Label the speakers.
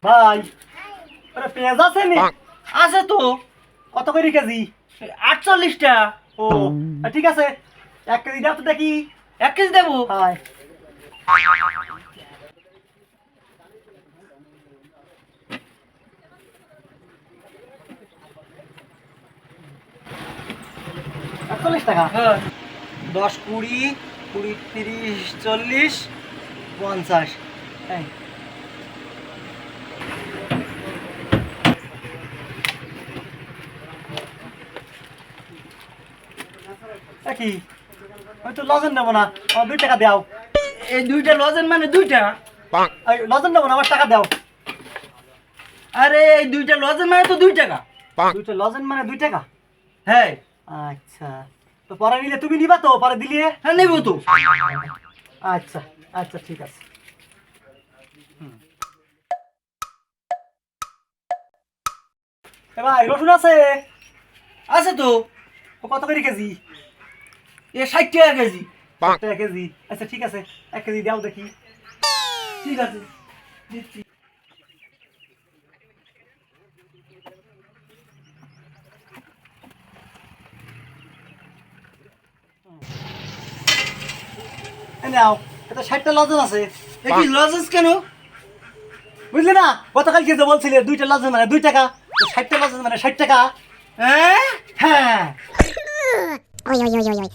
Speaker 1: ভাই পেঁয়াজ আছে নি?
Speaker 2: আছে তো
Speaker 1: কত করে কেজি?
Speaker 2: 48টা।
Speaker 1: ও ঠিক আছে, 1 কেজি দাও তো দেখি।
Speaker 2: 1 কেজি দেবো?
Speaker 1: হাই 48 টাকা।
Speaker 2: হ্যাঁ।
Speaker 1: 10, 20, 20, 30, 40, 50। এই কি, আমি তো লজেন নেবো না, আমার 2 টাকা দাও।
Speaker 2: এই দুইটা লজেন মানে দুইটা?
Speaker 1: লজেন নেবো না, আমার টাকা দাও।
Speaker 2: আরে এই দুইটা লজেন মানে তো 2 টাকা।
Speaker 1: 2টা লজেন মানে 2 টাকা?
Speaker 2: হ্যাঁ।
Speaker 1: আচ্ছা, তো পরে নিলে তুমি নিবা তো, পরে দিলে?
Speaker 2: হ্যাঁ নেবো তো।
Speaker 1: আচ্ছা আচ্ছা ঠিক আছে। ভাই রসুন আছে?
Speaker 2: আছে তো।
Speaker 1: ও কত করে কেজি?
Speaker 2: 60 টাকা কেজি।
Speaker 1: 1 টাকা কেজি? আচ্ছা ঠিক আছে, 1 কেজি দাও দেখি।
Speaker 2: ঠিক আছে, দিচ্ছি।
Speaker 1: এই নাও, এটা 60টা লজেন আছে।
Speaker 2: এ কি লজেন্স কেন?
Speaker 1: বুঝলে না, গতকাল কি যে বলছিলে 2টা লজেন মানে 2 টাকা, তো 60টা লজেন মানে 60 টাকা।
Speaker 2: হ্যাঁ।
Speaker 1: হ্যাঁ।
Speaker 3: Oi, oi, oi, oi, oi.